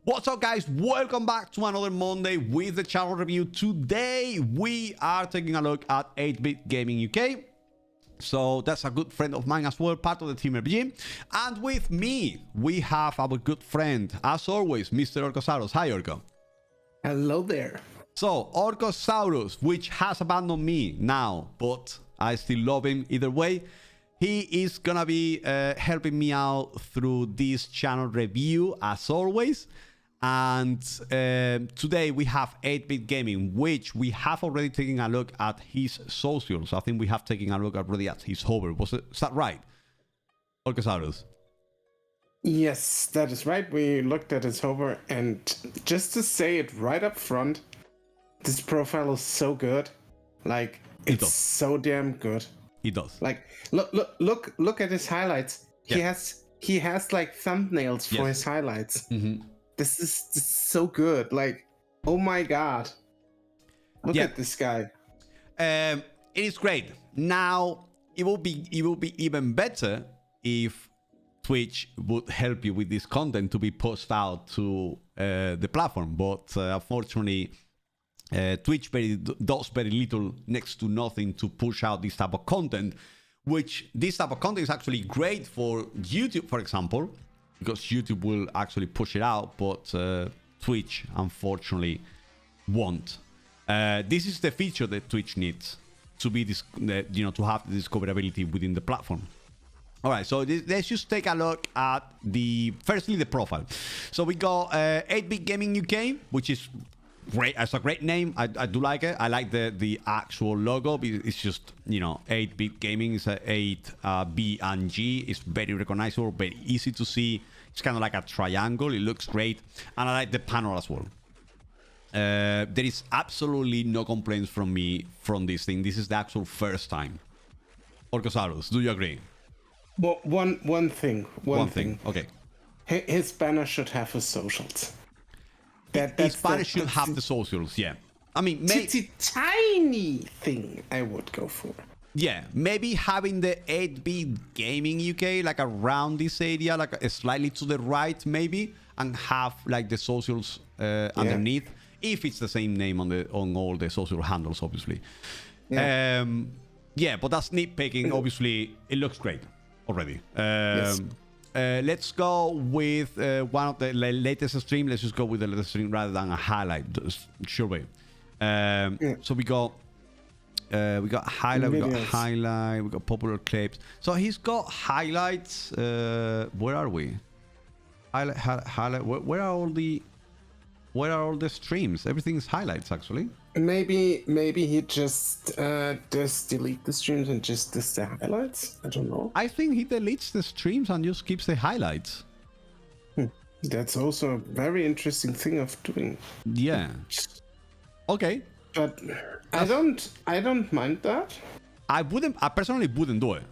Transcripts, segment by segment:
What's up, guys? Welcome back to another Monday with the channel review. Today we are taking a look at 8-Bit Gaming UK. So that's a good friend of mine as well, part of the team RPG. And with me we have our good friend, as always, Mr. Orcosaurus. Hi, Orco. Hello there. So Orcosaurus, which has abandoned me now, but I still love him either way. He is gonna be helping me out through this channel review as always. And today we have 8-Bit Gaming, which we have already taken a look at his socials. I think we have taken a look already at his hover. Is that right, Orcosaurus? Yes, that is right. We looked at his hover, and just to say it right up front, this profile is so good. Like, it's so damn good. He does. Like, look at his highlights. Yeah. He has like thumbnails for his highlights. Mm-hmm. This is so good. Like, oh my god. Look at this guy. It is great. Now it will be even better if Twitch would help you with this content to be pushed out to the platform, but unfortunately Twitch does very little, next to nothing, to push out this type of content, which this type of content is actually great for YouTube, for example, because YouTube will actually push it out, but Twitch unfortunately won't. This is the feature that Twitch needs to be this, to have the discoverability within the platform. All right, so let's just take a look at firstly the profile. So we got 8-Bit Gaming UK, which is great. It's a great name. I do like it. I like the actual logo. It's just, 8-Bit Gaming is a 8 B and G. It's very recognizable, very easy to see. It's kind of like a triangle. It looks great, and I like the panel as well. There is absolutely no complaints from me from this thing. This is the actual first time. Orcosaurus, do you agree? Well, one thing. Okay. His banner should have his socials. His banner should have the socials, yeah. I mean, maybe tiny thing I would go for. Yeah, maybe having the 8-Bit Gaming UK like around this area, like slightly to the right, maybe, and have like the socials underneath, if it's the same name on all the social handles, obviously. Yeah, but that's nitpicking. Obviously, it looks great already. Yes. Let's go with one of the latest stream. Let's just go with the latest stream rather than a highlight. Sure way. So we got highlight, we got highlight, we got popular clips. So he's got highlights. Where are we? Highlight. Where are all the streams? Everything is highlights, actually. Maybe he just delete the streams and just does the highlights. I don't know. I think he deletes the streams and just keeps the highlights. That's also a very interesting thing of doing. Yeah. Okay. But I don't mind that. I personally wouldn't do it.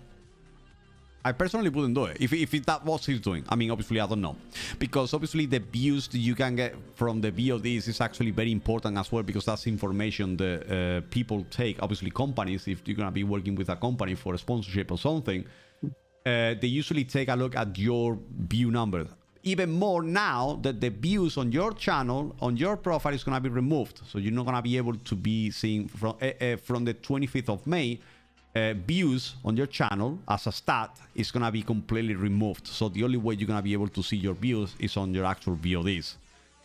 If that was he's doing. I mean, obviously, I don't know. Because obviously the views that you can get from the VODs is actually very important as well, because that's information that people take. Obviously, companies, if you're going to be working with a company for a sponsorship or something, they usually take a look at your view numbers. Even more now that the views on your channel, on your profile, is going to be removed. So you're not going to be able to be seeing from the 25th of May, views on your channel as a stat is going to be completely removed. So the only way you're going to be able to see your views is on your actual VODs.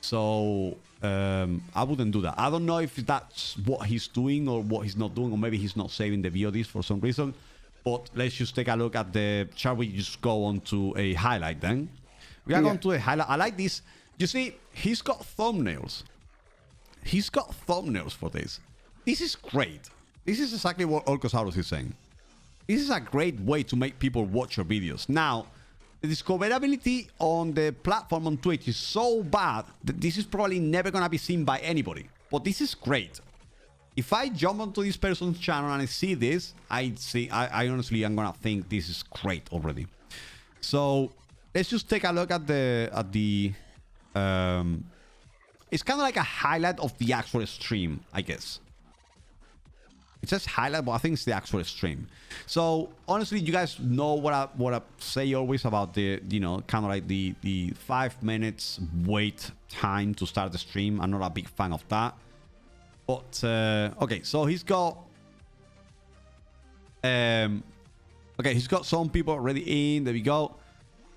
So I wouldn't do that. I don't know if that's what he's doing or what he's not doing, or maybe he's not saving the VODs for some reason. But let's just take a look at shall we just go on to a highlight then? We are going to a highlight. I like this. You see, he's got thumbnails. He's got thumbnails for this. This is great. This is exactly what Orcosaurus is saying. This is a great way to make people watch your videos. Now, the discoverability on the platform on Twitch is so bad that this is probably never going to be seen by anybody. But this is great. If I jump onto this person's channel and I see this, I honestly am going to think this is great already. So, let's just take a look at the it's kind of like a highlight of the actual stream, I guess. It says highlight, but I think it's the actual stream. So honestly, you guys know what I say always about the, you know, kind of like the 5 minutes wait time to start the stream. I'm not a big fan of that. But okay, so he's got okay, he's got some people already in. There we go.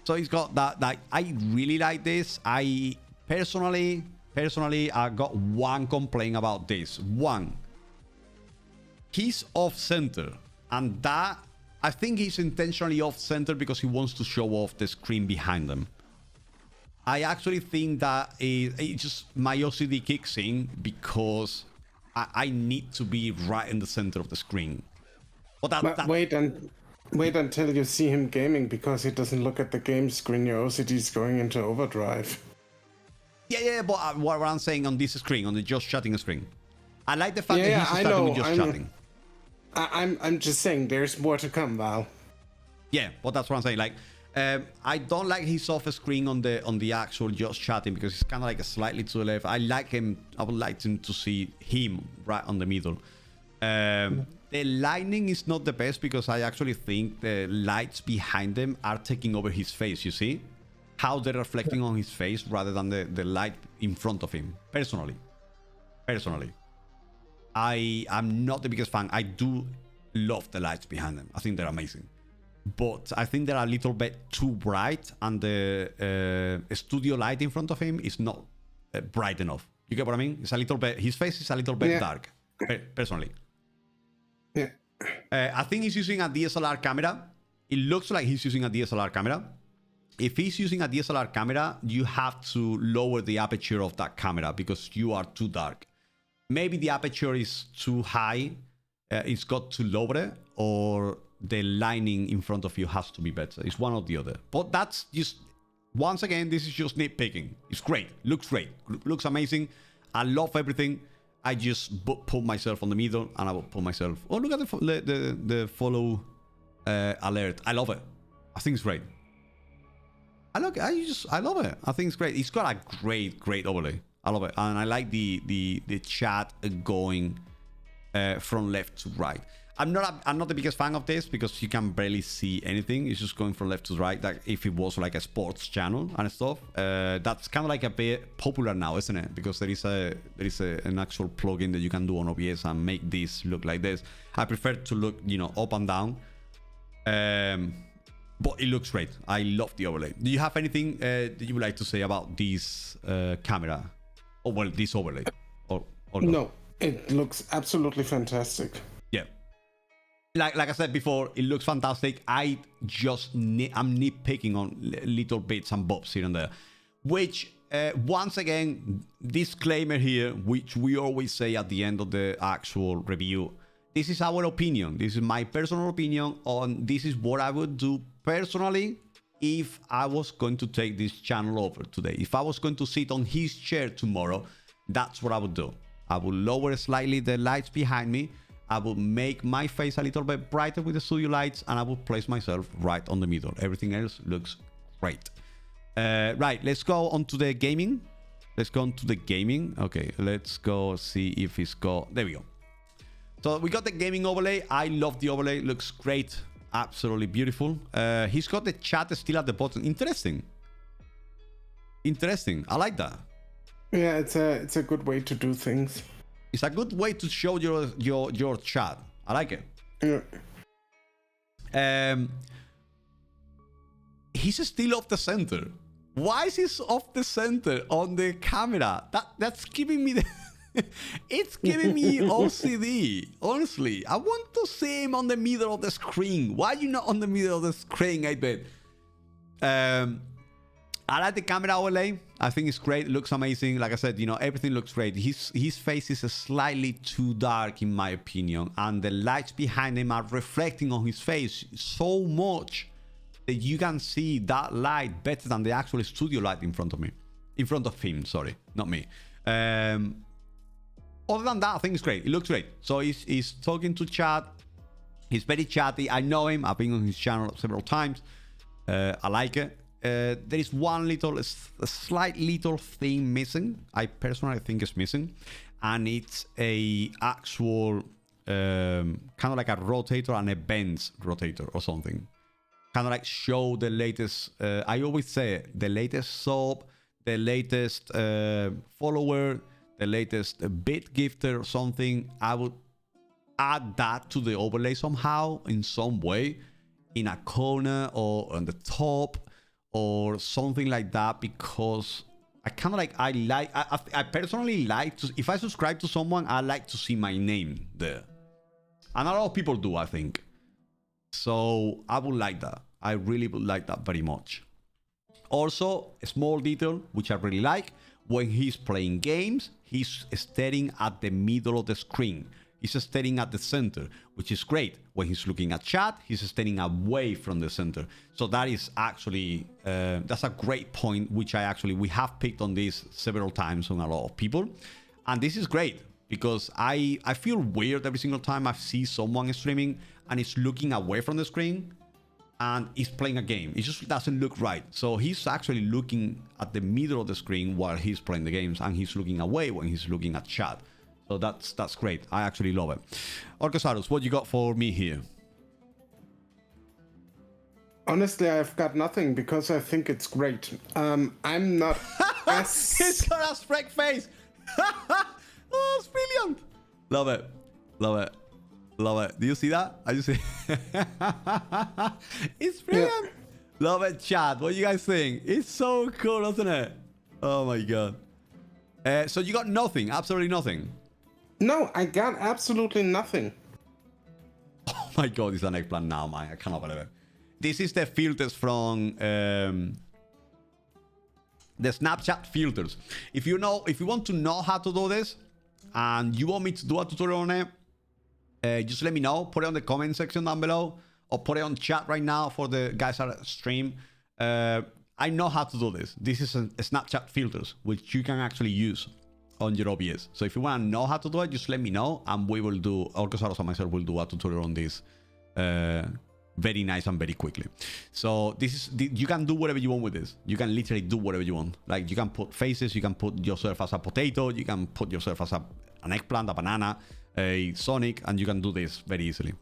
So he's got that. I really like this. I personally, I got one complaint about this. One. He's off center, and that I think he's intentionally off center because he wants to show off the screen behind them. I actually think that it just my OCD kicks in because I need to be right in the center of the screen. But wait until you see him gaming, because he doesn't look at the game screen. Your OCD is going into overdrive. Yeah, but what I'm saying on this screen, on the just chatting screen, I like the fact that he's starting with just chatting. I'm just saying there's more to come, Val. Yeah, but that's what I'm saying. Like, I don't like his off screen on the actual just chatting because it's kind of like a slightly to the left. I like him. I would like him to see him right on the middle. The lighting is not the best because I actually think the lights behind them are taking over his face. You see how they're reflecting on his face rather than the light in front of him. Personally, I am not the biggest fan. I do love the lights behind them. I think they're amazing. But I think they're a little bit too bright, and the studio light in front of him is not bright enough. You get what I mean? It's a little bit, his face is a little bit dark, personally. Yeah. I think he's using a DSLR camera. It looks like he's using a DSLR camera. If he's using a DSLR camera, you have to lower the aperture of that camera because you are too dark. Maybe the aperture is too high, it's got to lower it, or the lighting in front of you has to be better. It's one or the other. But that's just, once again, this is just nitpicking. It's great, looks great, looks amazing. I love everything. I just put myself on the middle, and I will put myself. Oh, look at the follow alert. I love it. I think it's great. I love it. I think it's great. It's got a great overlay. I love it, and I like the chat going from left to right. I'm not the biggest fan of this because you can barely see anything. It's just going from left to right. Like if it was like a sports channel and stuff. That's kind of like a bit popular now, isn't it? Because there is an actual plugin that you can do on OBS and make this look like this. I prefer to look, you know, up and down. But it looks great. I love the overlay. Do you have anything that you would like to say about this camera? Oh, well, this overlay. Or no, it looks absolutely fantastic. Yeah. Like I said before, it looks fantastic. I'm nitpicking on little bits and bobs here and there. Which, once again, disclaimer here, which we always say at the end of the actual review. This is our opinion. This is my personal opinion on this is what I would do personally if I was going to take this channel over today. If I was going to sit on his chair tomorrow, that's what I would do. I will lower slightly the lights behind me. I will make my face a little bit brighter with the studio lights, and I will place myself right on the middle. Everything else looks great. Right, let's go on to the gaming. Okay, let's go see if it's got... There we go. So we got the gaming overlay. I love the overlay. Looks great. Absolutely beautiful. He's got the chat still at the bottom. Interesting. I like that. Yeah, it's a good way to do things. It's a good way to show your chat. I like it. Yeah. He's still off the center. Why is he off the center on the camera? That's giving me the... It's giving me OCD. Honestly, I want to see him on the middle of the screen. Why are you not on the middle of the screen, 8bit? I like the camera overlay. I think it's great. It looks amazing. Like I said, you know, everything looks great. His face is slightly too dark, in my opinion, and the lights behind him are reflecting on his face so much that you can see that light better than the actual studio light in front of him. Sorry, not me. Other than that, I think it's great. It looks great. So he's talking to chat. He's very chatty. I know him. I've been on his channel several times. I like it. There is a slight little thing missing. I personally think it's missing, and it's a actual kind of like a rotator, an events rotator or something. Kind of like show the latest, I always say the latest sub, the latest follower, the latest bit gifter or something. I would add that to the overlay somehow in some way, in a corner or on the top or something like that, because I kind of like, I personally like to, if I subscribe to someone, I like to see my name there. And a lot of people do, I think. So I would like that. I really would like that very much. Also, a small detail, which I really like, when he's playing games, he's staring at the middle of the screen. He's staring at the center, which is great. When he's looking at chat, he's staring away from the center. So that is actually, that's a great point, which we have picked on this several times on a lot of people. And this is great because I feel weird every single time I see someone streaming and is looking away from the screen and is playing a game. It just doesn't look right. So he's actually looking at the middle of the screen while he's playing the games, and he's looking away when he's looking at chat. So that's great. I actually love it. Orcosarus, what you got for me here? Honestly, I've got nothing because I think it's great. I'm not as... He's got a freak face. Oh, it's brilliant. Love it. Love it. Love it. Do you see that? I just see. It's brilliant. Yeah. Love it, chat. What do you guys think? It's so cool, isn't it? Oh my god. So you got nothing, absolutely nothing. No, I got absolutely nothing. Oh my god, it's an eggplant now, man. I cannot believe it. This is the filters from the Snapchat filters. If you want to know how to do this, and you want me to do a tutorial on it, just let me know. Put it on the comment section down below, or put it on chat right now for the guys at stream. I know how to do this. This is a Snapchat filters, which you can actually use on your OBS. So if you want to know how to do it, just let me know, and we will do, Orcosaurus and myself will do a tutorial on this very nice and very quickly. So this is, you can do whatever you want with this. You can literally do whatever you want. Like, you can put faces, you can put yourself as a potato, you can put yourself as an eggplant, a banana, a Sonic, and you can do this very easily.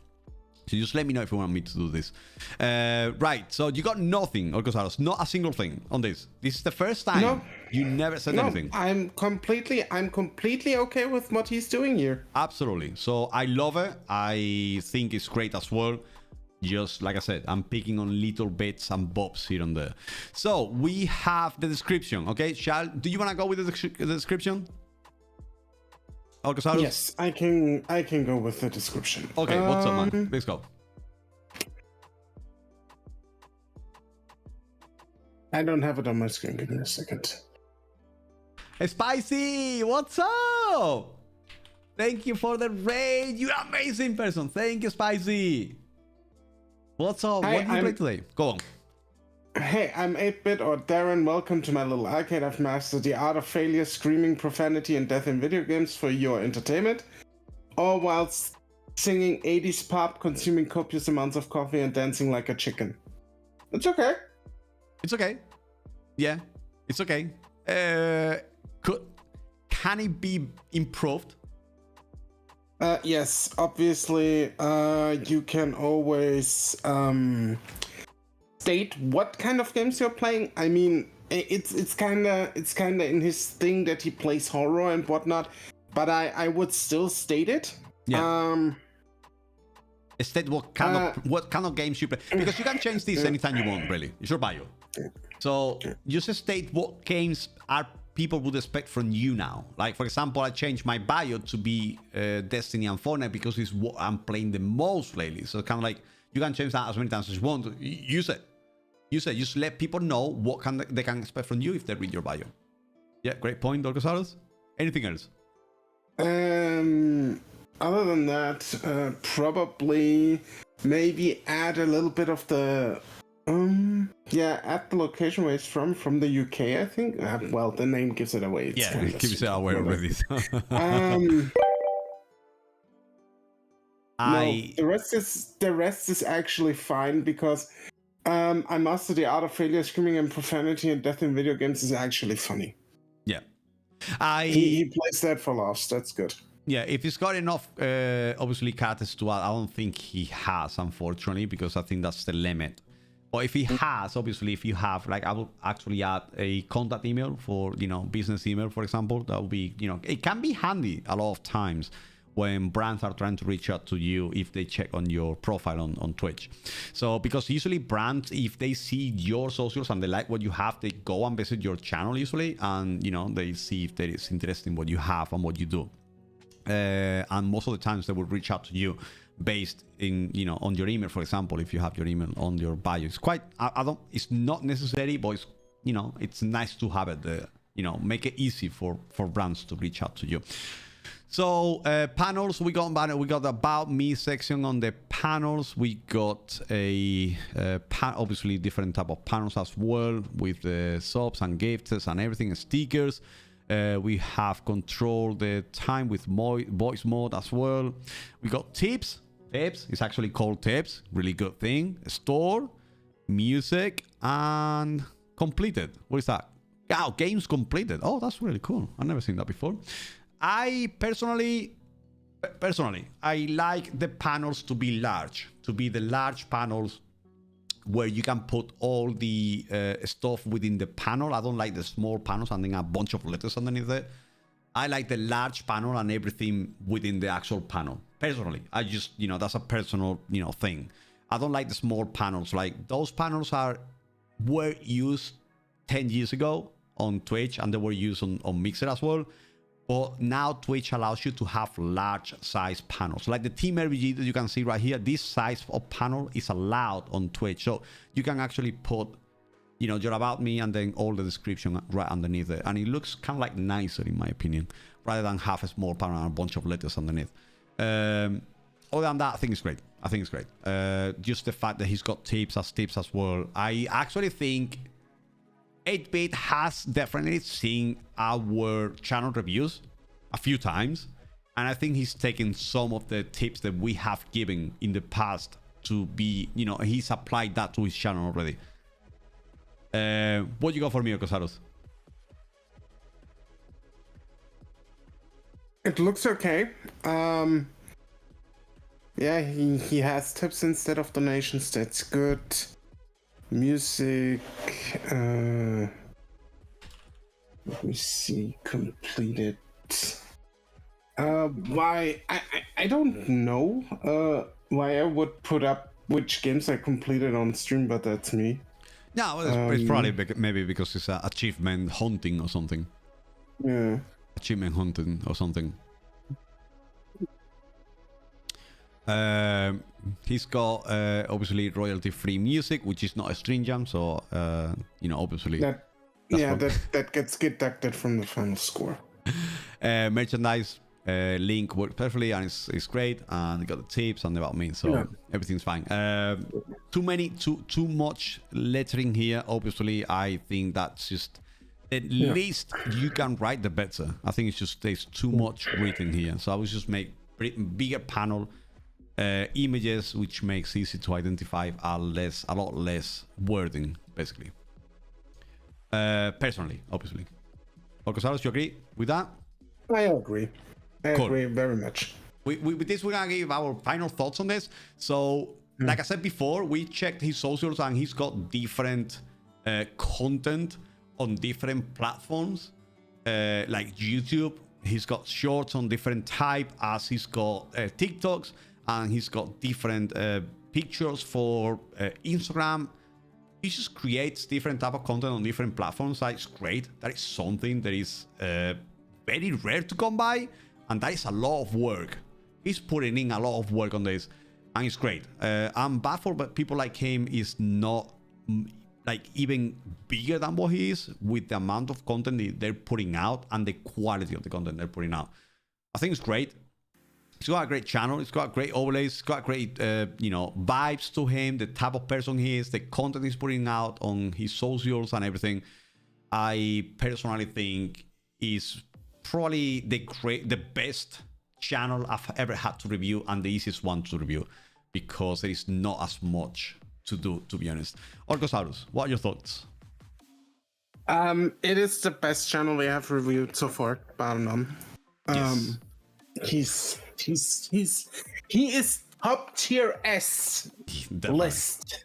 So just let me know if you want me to do this. Right, so you got nothing, Orcosaurus, not a single thing on this. This is the first time you never said anything. I'm completely okay with what he's doing here. Absolutely. So I love it. I think it's great as well. Just like I said, I'm picking on little bits and bobs here and there. So we have the description, okay? Do you want to go with the description? Orcosaurus? Yes, I can go with the description. Okay, what's up, man? Let's go. I don't have it on my screen. Give me a second. Hey, Spicy, what's up? Thank you for the raid. You're an amazing person. Thank you, Spicy. What's up? Hi, what do you play today? Go on. Hey, I'm 8-Bit or Darren. Welcome to my little arcade. I've mastered the art of failure, screaming, profanity, and death in video games for your entertainment, all whilst singing 80s pop, consuming copious amounts of coffee, and dancing like a chicken. It's okay. It's okay. Yeah, it's okay. Can it be improved? Yes, obviously, you can always state what kind of games you're playing. I mean, it's kind of in his thing that he plays horror and whatnot, but I would still state it. Yeah. State what kind of games you play, because you can change this anytime you want. Really, it's your bio. So just state what games are people would expect from you now. Like, for example, I changed my bio to be Destiny and Fortnite because it's what I'm playing the most lately. So kind of like, you can change that as many times as you want. Use it. Just let people know what they can expect from you if they read your bio. Yeah, great point, Orcosaurus. Anything else? Other than that, probably maybe add a little bit of the at the location where it's from the UK, I think. Well, the name gives it away. It gives it away already. The rest is actually fine because I mastered the art of failure, screaming, and profanity, and death in video games is actually funny. Yeah, he plays that for laughs. That's good. Yeah, if he's got enough, obviously, characters to add, I don't think he has, unfortunately, because I think that's the limit. But if he has, obviously, if you have, like, I will actually add a contact email for, business email, for example. That would be, it can be handy a lot of times when brands are trying to reach out to you if they check on your profile on Twitch. So, because usually brands, if they see your socials and they like what you have, they go and visit your channel usually, and, they see if there is interest in what you have and what you do. And most of the times they will reach out to you based in on your email, for example. If you have your email on your bio, it's quite I don't it's not necessary, but it's it's nice to have it there. Make it easy for brands to reach out to you. So panels, we got the about me section on the panels. We got a obviously different type of panels as well, with the subs and gifts and everything, stickers. We have control the time with voice mode as well. We got tips. It's actually called tips. Really good thing. Store, music, and completed. What is that? Oh, games completed. Oh, that's really cool. I've never seen that before. I personally, I like the panels to be large, to be the large panels where you can put all the stuff within the panel. I don't like the small panels and then a bunch of letters underneath it. I like the large panel and everything within the actual panel. Personally, I just, that's a personal, thing. I don't like the small panels. Like, those panels were used 10 years ago on Twitch, and they were used on Mixer as well. But now Twitch allows you to have large size panels. Like the Team RBG that you can see right here, this size of panel is allowed on Twitch. So you can actually put, your about me and then all the description right underneath it. And it looks kind of like nicer, in my opinion, rather than have a small panel and a bunch of letters underneath. Other than that, I think it's great. Just the fact that he's got tips as well. I actually think 8-Bit has definitely seen our channel reviews a few times, and I think he's taken some of the tips that we have given in the past to be, he's applied that to his channel already. What you got for me, Okosaros? It looks okay. Yeah, he has tips instead of donations. That's good. Music. Let me see. Completed. Why? I don't know. Why I would put up which games I completed on stream, but that's me. Yeah, well, it's probably maybe because it's achievement hunting or something. Yeah. Achievement hunting or something. He's got obviously royalty-free music, which is not a string jam, so obviously that gets deducted from the final score. Merchandise link works perfectly, and it's great, and you got the tips and about me, so everything's fine. Too much lettering here. Obviously, I think that's just the least you can write, the better. I think it's just there's too much written here, so I would just make bigger panel. Images, which makes easy to identify, a lot less wording, basically. Personally, obviously. Okosaros, you agree with that? I agree. I agree very much. With this, we're gonna give our final thoughts on this. So, like I said before, we checked his socials, and he's got different content on different platforms, like YouTube. He's got shorts on different type, as he's got TikToks. And he's got different pictures for Instagram. He just creates different type of content on different platforms. That's great. That is something that is very rare to come by, and that is a lot of work. He's putting in a lot of work on this, and it's great. I'm baffled, but people like him is not like even bigger than what he is with the amount of content they're putting out and the quality of the content they're putting out. I think it's great. He's got a great channel. It's got great overlays. It's got great, vibes to him. The type of person he is, the content he's putting out on his socials and everything. I personally think is probably the best channel I've ever had to review, and the easiest one to review, because there is not as much to do, to be honest. Orkosaurus, what are your thoughts? It is the best channel we have reviewed so far, bar none. Yes. he is top tier S Definitely. list.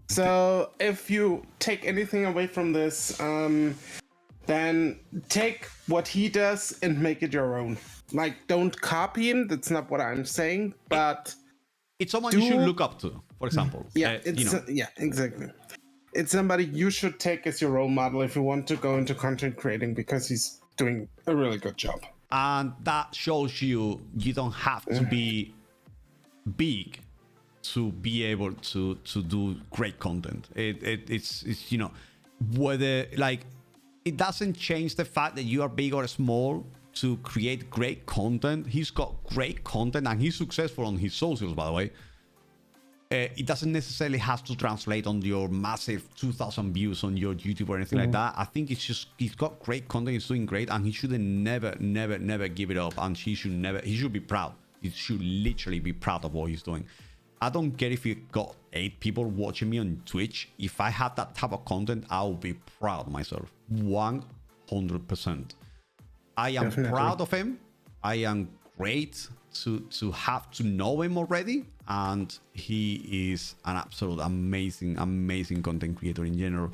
So if you take anything away from this, then take what he does and make it your own. Like, don't copy him. That's not what I'm saying, but it's someone you should look up to, for example. Yeah, yeah, exactly. It's somebody you should take as your role model if you want to go into content creating, because he's doing a really good job. And that shows you don't have to be big to be able to do great content. It's whether, like, it doesn't change the fact that you are big or small to create great content. He's got great content and he's successful on his socials, by the way. It doesn't necessarily have to translate on your massive 2,000 views on your YouTube or anything like that. I think it's just, he's got great content, he's doing great, and he should never give it up. And he should be proud. He should literally be proud of what he's doing. I don't care if you got 8 people watching me on Twitch. If I have that type of content, I will be proud of myself. 100%. I am proud of him. I am great to have to know him already, and he is an absolute amazing content creator in general.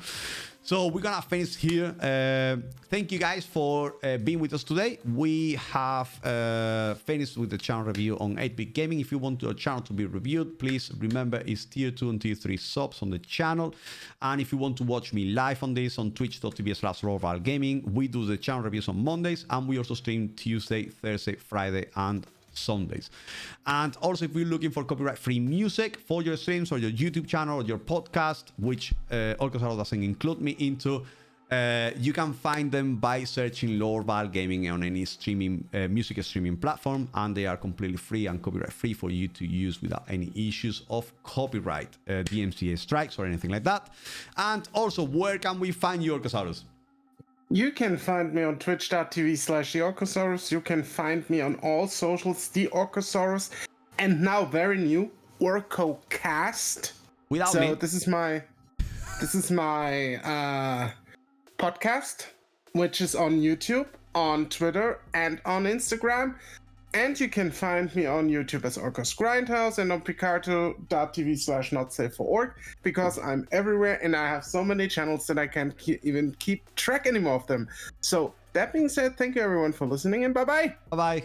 So we're gonna finish here. Thank you guys for being with us today. We have finished with the channel review on 8-Bit Gaming. If you want your channel to be reviewed, please remember it's tier 2 and tier 3 subs on the channel. And if you want to watch me live on this on twitch.tv/LordValGaming, we do the channel reviews on Mondays, and we also stream Tuesday, Thursday, Friday, and Sundays. And also, if you're looking for copyright-free music for your streams or your YouTube channel or your podcast, which Orcosaro doesn't include me into, you can find them by searching Lord Val Gaming on any streaming music streaming platform, and they are completely free and copyright-free for you to use without any issues of copyright, DMCA strikes or anything like that. And also, where can we find you, Orcosaurus? You can find me on twitch.tv/theorcosaurus. You can find me on all socials, the Orcosaurus, and now very new, OrcoCast. Without me. This is my podcast, which is on YouTube, on Twitter, and on Instagram. And you can find me on YouTube as Orcos Grindhouse and on picarto.tv/notsafe4org, because I'm everywhere and I have so many channels that I can't even keep track anymore of them. So that being said, thank you everyone for listening, and bye-bye. Bye-bye.